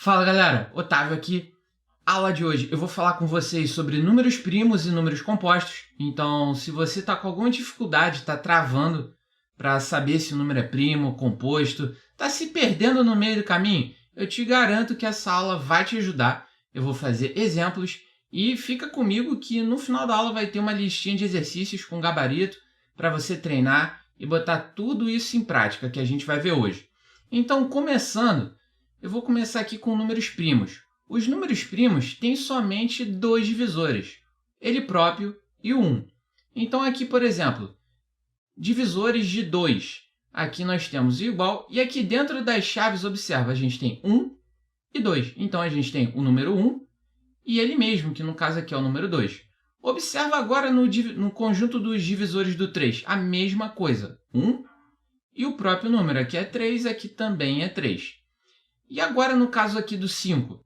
Fala galera, Otávio aqui. Aula de hoje eu vou falar com vocês sobre números primos e números compostos. Então, se você está com alguma dificuldade, está travando para saber se o número é primo, composto, está se perdendo no meio do caminho, eu te garanto que essa aula vai te ajudar. Eu vou fazer exemplos e fica comigo que no final da aula vai ter uma listinha de exercícios com gabarito para você treinar e botar tudo isso em prática que a gente vai ver hoje. Então, começando, eu vou começar aqui com números primos. Os números primos têm somente dois divisores, ele próprio e o 1. Então aqui, por exemplo, divisores de 2. Aqui nós temos o igual e aqui dentro das chaves, observa, a gente tem 1 e 2. Então a gente tem o número 1 e ele mesmo, que no caso aqui é o número 2. Observa agora no conjunto dos divisores do 3, a mesma coisa, 1 e o próprio número. Aqui é 3, aqui também é 3. E agora no caso aqui do 5,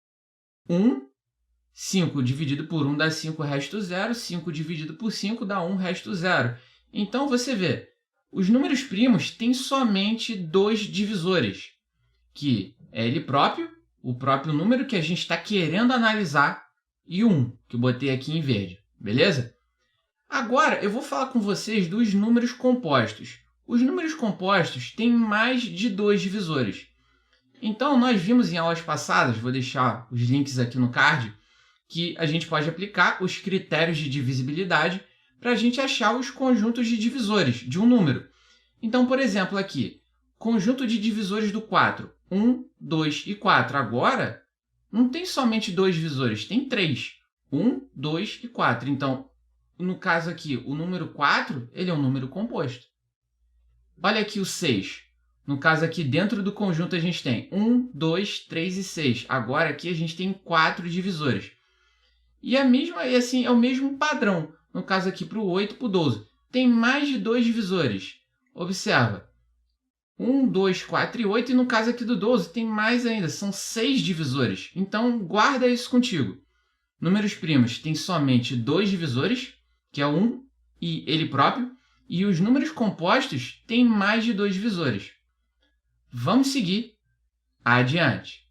5 dividido por 1 dá 5, resto 0. 5 dividido por 5 dá 1, resto 0. Então, você vê, os números primos têm somente dois divisores, que é ele próprio, o próprio número que a gente está querendo analisar, e o 1, que eu botei aqui em verde, beleza? Agora, eu vou falar com vocês dos números compostos. Os números compostos têm mais de dois divisores. Então, nós vimos em aulas passadas, vou deixar os links aqui no card, que a gente pode aplicar os critérios de divisibilidade para a gente achar os conjuntos de divisores de um número. Então, por exemplo, aqui, conjunto de divisores do 4, 1, 2 e 4. Agora, não tem somente dois divisores, tem 3. 1, 2 e 4. Então, no caso aqui, o número 4, ele é um número composto. Olha aqui o 6. No caso aqui, dentro do conjunto, a gente tem 1, 2, 3 e 6. Agora, aqui, a gente tem 4 divisores. E é o mesmo padrão. No caso aqui, para o 8 e para o 12. Tem mais de dois divisores. Observa. 1, 2, 4 e 8. E no caso aqui do 12, tem mais ainda. São 6 divisores. Então, guarda isso contigo. Números primos têm somente dois divisores, que é o 1 e ele próprio. E os números compostos têm mais de dois divisores. Vamos seguir adiante.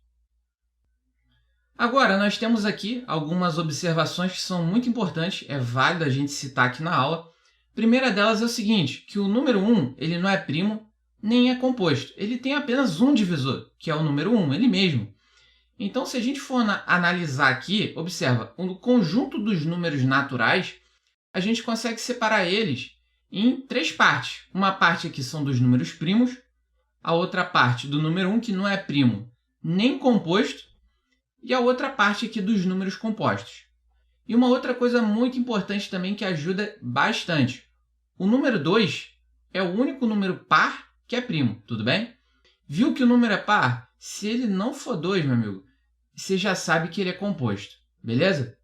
Agora, nós temos aqui algumas observações que são muito importantes, é válido a gente citar aqui na aula. A primeira delas é o seguinte, que o número 1 ele não é primo nem é composto. Ele tem apenas um divisor, que é o número 1, ele mesmo. Então, se a gente for analisar aqui, observa, o conjunto dos números naturais, a gente consegue separar eles em três partes. Uma parte aqui são dos números primos, a outra parte do número 1, que não é primo nem composto, e a outra parte aqui dos números compostos. E uma outra coisa muito importante também que ajuda bastante. O número 2 é o único número par que é primo, tudo bem? Viu que o número é par? Se ele não for 2, meu amigo, você já sabe que ele é composto, beleza?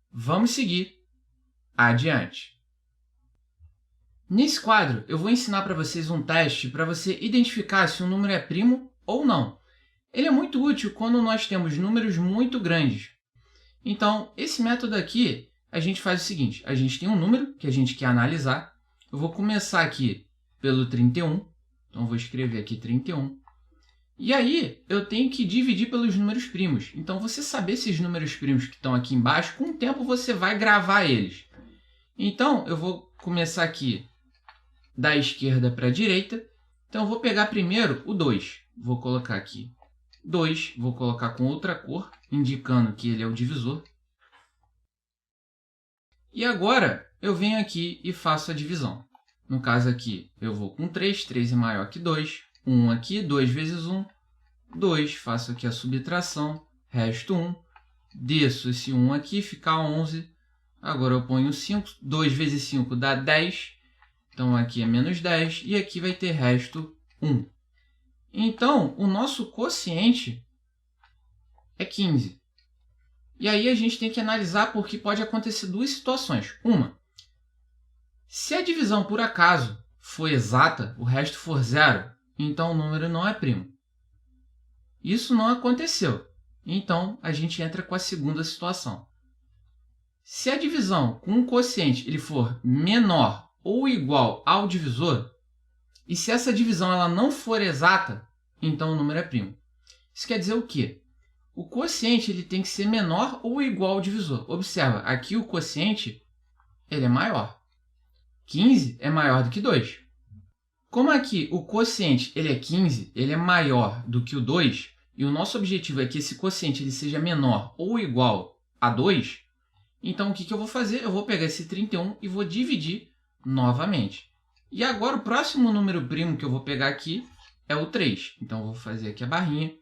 Vamos seguir adiante. Nesse quadro, eu vou ensinar para vocês um teste para você identificar se um número é primo ou não. Ele é muito útil quando nós temos números muito grandes. Então, esse método aqui, a gente faz o seguinte, a gente tem um número que a gente quer analisar. Eu vou começar aqui pelo 31, então eu vou escrever aqui 31. E aí, eu tenho que dividir pelos números primos. Então, você saber esses números primos que estão aqui embaixo, com o tempo você vai gravar eles. Então, eu vou começar aqui da esquerda para a direita. Então, eu vou pegar primeiro o 2. Vou colocar aqui 2. Vou colocar com outra cor, indicando que ele é o divisor. E agora, eu venho aqui e faço a divisão. No caso aqui, eu vou com 3. 3 é maior que 2. 1 aqui, 2 vezes 1. 2. Faço aqui a subtração. Resto 1. Desço esse 1 aqui, fica 11. Agora eu ponho 5. 2 vezes 5 dá 10. Então, aqui é menos 10 e aqui vai ter resto 1. Então, o nosso quociente é 15. E aí a gente tem que analisar porque pode acontecer duas situações. Uma, se a divisão por acaso for exata, o resto for 0, então o número não é primo. Isso não aconteceu. Então, a gente entra com a segunda situação. Se a divisão com um quociente ele for menor ou igual ao divisor, e se essa divisão ela não for exata, então o número é primo. Isso quer dizer o quê? o quociente ele tem que ser menor ou igual ao divisor. Observa, aqui o quociente ele é maior. 15 é maior do que 2. Como aqui o quociente ele é 15, ele é maior do que o 2, e o nosso objetivo é que esse quociente ele seja menor ou igual a 2, então o que eu vou fazer? Eu vou pegar esse 31 e vou dividir novamente. E agora o próximo número primo que eu vou pegar aqui é o 3. Então eu vou fazer aqui a barrinha.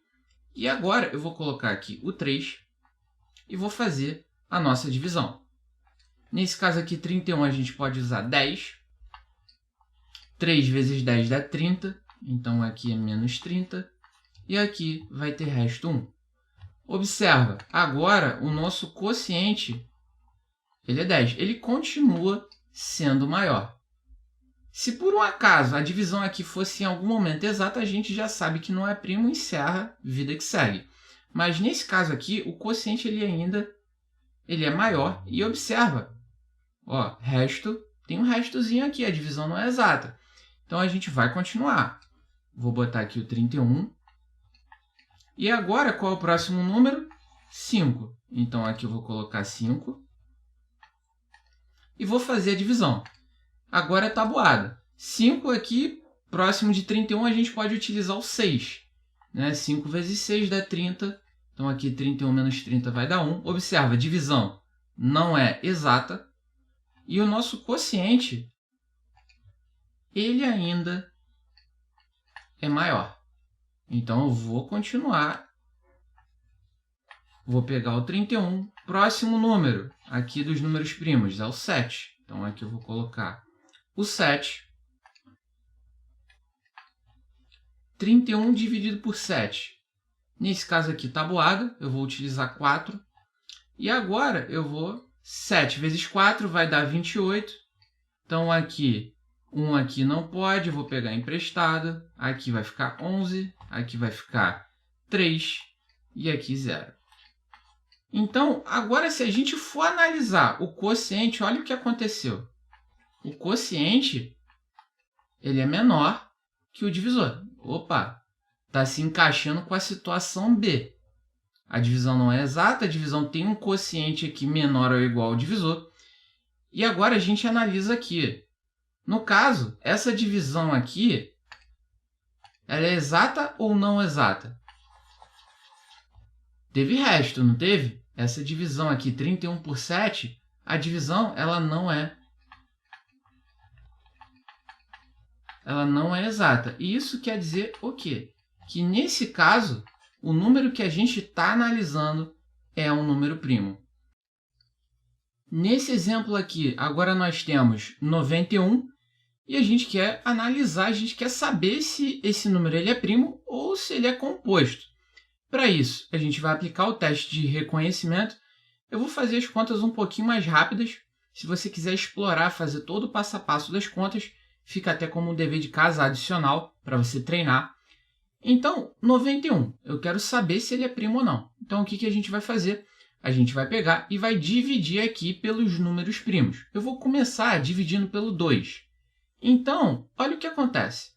E agora eu vou colocar aqui o 3 e vou fazer a nossa divisão. Nesse caso aqui, 31 a gente pode usar 10. 3 vezes 10 dá 30. Então aqui é menos 30. E aqui vai ter resto 1. Observa, agora o nosso quociente ele é 10. Ele continua sendo maior. Se por um acaso a divisão aqui fosse em algum momento exata, a gente já sabe que não é primo e encerra, vida que segue. Mas nesse caso aqui, o quociente ele é maior. E observa, ó, resto, tem um restozinho aqui, a divisão não é exata. Então a gente vai continuar. Vou botar aqui o 31. E agora, qual é o próximo número? 5. Então aqui eu vou colocar 5. E vou fazer a divisão. Agora é tabuada. 5 aqui, próximo de 31, a gente pode utilizar o 6. Né? 5 vezes 6 dá 30. Então, aqui 31 menos 30 vai dar 1. Observa, divisão não é exata. E o nosso quociente, ele ainda é maior. Então, eu vou continuar. Vou pegar o 31. Próximo número, aqui dos números primos, é o 7. Então, aqui eu vou colocar o 7. 31 dividido por 7. Nesse caso aqui, tabuado, eu vou utilizar 4. E agora eu vou... 7 vezes 4 vai dar 28. Então, aqui, 1 aqui não pode, eu vou pegar emprestado. Aqui vai ficar 11. Aqui vai ficar 3. E aqui 0. Então, agora se a gente for analisar o quociente, olha o que aconteceu. O quociente ele é menor que o divisor. Opa, está se encaixando com a situação B. A divisão não é exata, a divisão tem um quociente aqui menor ou igual ao divisor. E agora a gente analisa aqui. No caso, essa divisão aqui, ela é exata ou não exata? Teve resto, não teve? Essa divisão aqui, 31 por 7, a divisão ela não é exata. E isso quer dizer o quê? Que nesse caso, o número que a gente está analisando é um número primo. Nesse exemplo aqui, agora nós temos 91 e a gente quer analisar, a gente quer saber se esse número ele é primo ou se ele é composto. Para isso, a gente vai aplicar o teste de reconhecimento. Eu vou fazer as contas um pouquinho mais rápidas. Se você quiser explorar, fazer todo o passo a passo das contas, fica até como um dever de casa adicional para você treinar. Então, 91, eu quero saber se ele é primo ou não. Então, o que a gente vai fazer? A gente vai pegar e vai dividir aqui pelos números primos. Eu vou começar dividindo pelo 2. Então, olha o que acontece.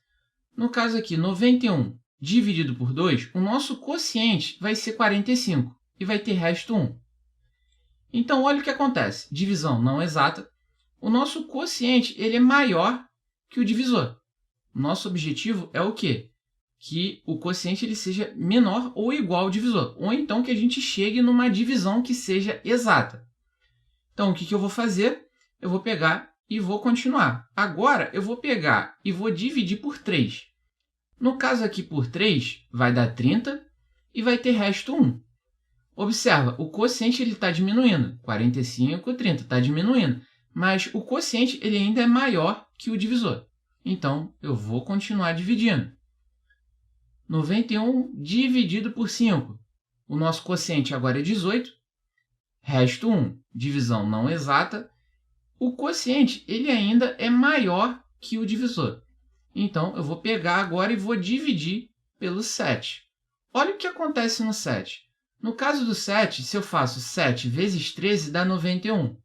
No caso aqui, 91 dividido por 2, o nosso quociente vai ser 45 e vai ter resto 1. Então, olha o que acontece. Divisão não exata. O nosso quociente ele é maior que o divisor. Nosso objetivo é o quê? Que o quociente ele seja menor ou igual ao divisor. Ou então que a gente chegue numa divisão que seja exata. Então, o que eu vou fazer? Eu vou pegar e vou continuar. Agora, eu vou pegar e vou dividir por 3. No caso aqui, por 3, vai dar 30 e vai ter resto 1. Observa, o quociente está diminuindo. 45, 30, está diminuindo. Mas o quociente ele ainda é maior que o divisor. Então, eu vou continuar dividindo. 91 dividido por 5. O nosso quociente agora é 18. Resto 1. Divisão não exata. O quociente ele ainda é maior que o divisor. Então, eu vou pegar agora e vou dividir pelo 7. Olha o que acontece no 7. No caso do 7, se eu faço 7 vezes 13, dá 91.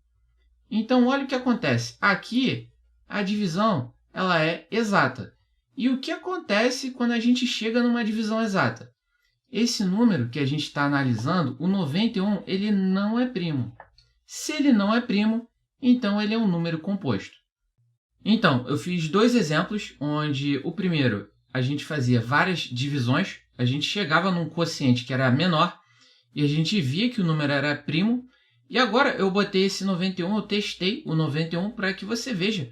Então, olha o que acontece. Aqui, a divisão ela é exata. E o que acontece quando a gente chega numa divisão exata? esse número que a gente está analisando, o 91, ele não é primo. Se ele não é primo, então ele é um número composto. Então, eu fiz 2 exemplos, onde o primeiro a gente fazia várias divisões, a gente chegava num quociente que era menor e a gente via que o número era primo. E agora eu botei esse 91, eu testei o 91 para que você veja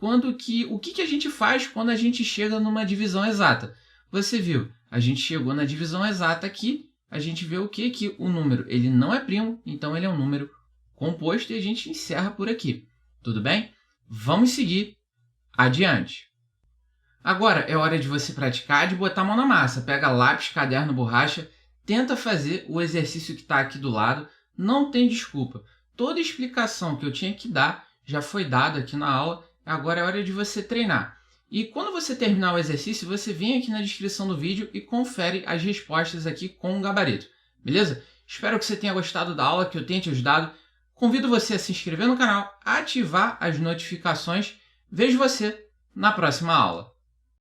o que a gente faz quando a gente chega numa divisão exata. Você viu, a gente chegou na divisão exata aqui, a gente vê o quê? Que o número ele não é primo, então ele é um número composto e a gente encerra por aqui. Tudo bem? Vamos seguir adiante. Agora é hora de você praticar, de botar a mão na massa. Pega lápis, caderno, borracha, tenta fazer o exercício que está aqui do lado. Não tem desculpa. Toda explicação que eu tinha que dar já foi dada aqui na aula. Agora é hora de você treinar. E quando você terminar o exercício, você vem aqui na descrição do vídeo e confere as respostas aqui com o gabarito. Beleza? Espero que você tenha gostado da aula, que eu tenha te ajudado. Convido você a se inscrever no canal, ativar as notificações. Vejo você na próxima aula.